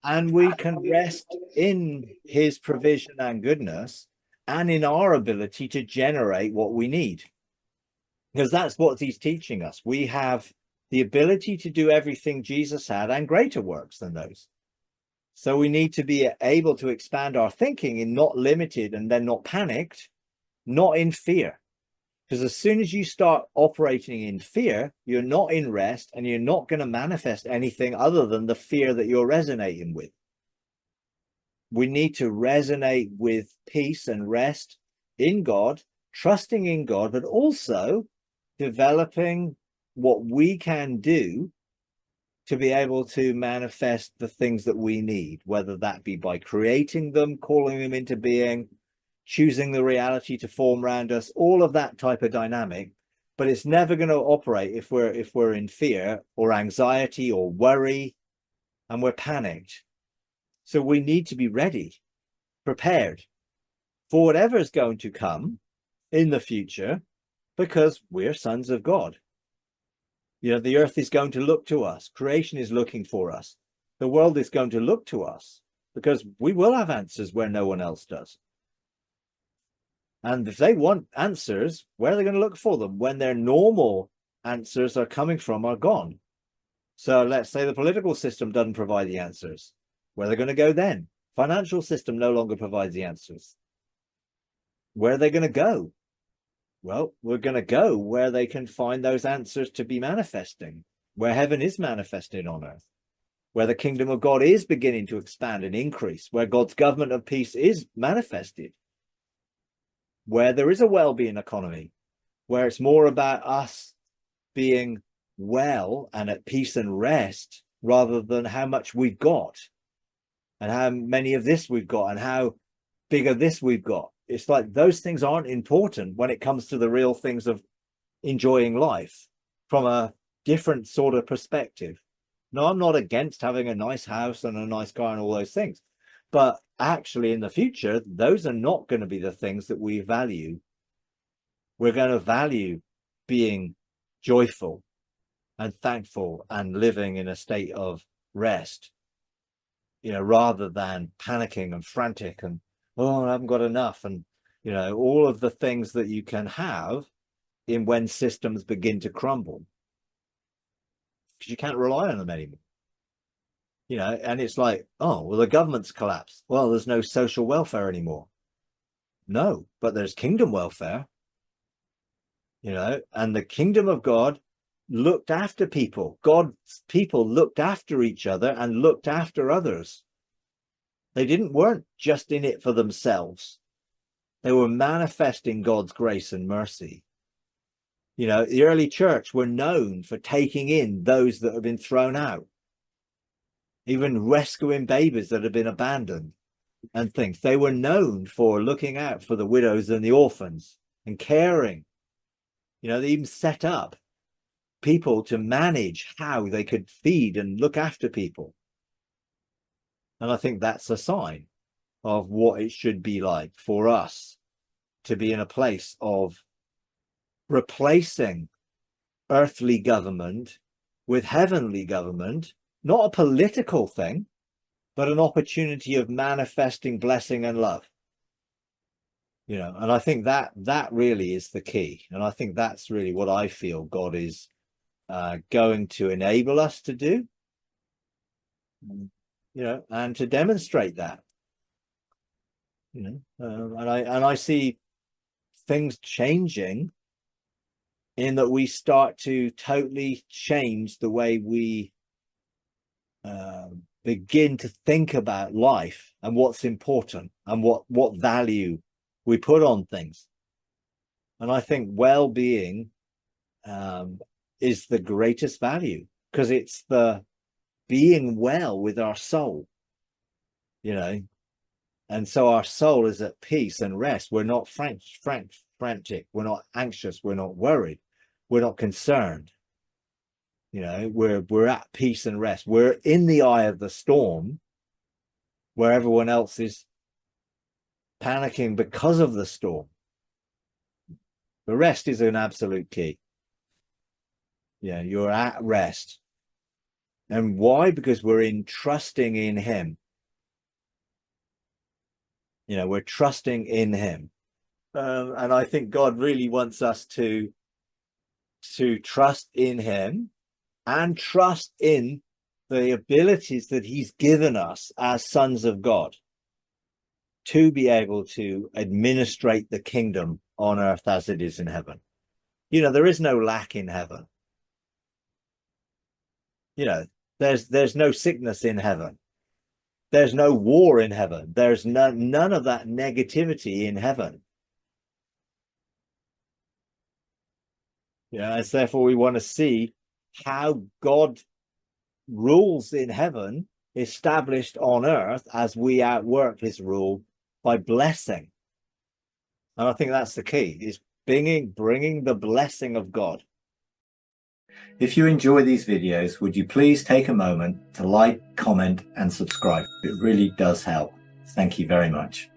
And we can rest in his provision and goodness and in our ability to generate what we need. Because that's what he's teaching us. We have the ability to do everything Jesus had and greater works than those. So we need to be able to expand our thinking in not limited and then not panicked, not in fear. Because as soon as you start operating in fear, you're not in rest, and you're not going to manifest anything other than the fear that you're resonating with. We need to resonate with peace and rest in God, trusting in God, but also developing what we can do to be able to manifest the things that we need, whether that be by creating them, calling them into being, choosing the reality to form around us, all of that type of dynamic. But it's never going to operate if we're in fear or anxiety or worry and we're panicked. So we need to be ready, prepared for whatever is going to come in the future, because we're sons of God. You know, the earth is going to look to us. Creation is looking for us. The world is going to look to us because we will have answers where no one else does. And if they want answers, where are they going to look for them when their normal answers are coming from are gone? So let's say the political system doesn't provide the answers. Where are they going to go then? Financial system no longer provides the answers. Where are they going to go? Well, we're going to go where they can find those answers to be manifesting, where heaven is manifested on earth, where the kingdom of God is beginning to expand and increase, where God's government of peace is manifested, where there is a well-being economy, where it's more about us being well and at peace and rest rather than how much we've got and how many of this we've got and how big of this we've got. It's like those things aren't important when it comes to the real things of enjoying life from a different sort of perspective. No, I'm not against having a nice house and a nice car and all those things. But actually, in the future, those are not going to be the things that we value. We're going to value being joyful and thankful and living in a state of rest, you know, rather than panicking and frantic and, oh, I haven't got enough. And, you know, all of the things that you can have in when systems begin to crumble, because you can't rely on them anymore. You know, and it's like, oh, well, the government's collapsed. Well, there's no social welfare anymore. No, but there's kingdom welfare, you know, and the kingdom of God looked after people. God's people looked after each other and looked after others. They weren't just in it for themselves. They were manifesting God's grace and mercy. You know, the early church were known for taking in those that have been thrown out, even rescuing babies that had been abandoned and things. They were known for looking out for the widows and the orphans and caring. You know, they even set up people to manage how they could feed and look after people. And I think that's a sign of what it should be like for us to be in a place of replacing earthly government with heavenly government, not a political thing, but an opportunity of manifesting blessing and love. You know, and I think that really is the key. And I think that's really what I feel God is going to enable us to do, you know, and to demonstrate that, you know, and I see things changing in that we start to totally change the way we begin to think about life and what's important and what value we put on things. And I think well-being is the greatest value, because it's the being well with our soul, you know. And so our soul is at peace and rest. We're not frantic. We're not anxious. We're not worried. We're not concerned. You know, we're at peace and rest. We're in the eye of the storm where everyone else is panicking because of the storm. The rest is an absolute key. Yeah, you're at rest. And why? Because we're trusting in him. You know, we're trusting in him. And I think God really wants us to trust in him and trust in the abilities that he's given us as sons of God to be able to administrate the kingdom on earth as it is in heaven. You know, there is no lack in heaven. You know, there's no sickness in heaven. There's no war in heaven. There's none of that negativity in heaven. Yeah, it's therefore we want to see how God rules in heaven established on earth as we outwork his rule by blessing. And I think that's the key, is bringing the blessing of God. If you enjoy these videos, would you please take a moment to like, comment, and subscribe? It really does help. Thank you very much.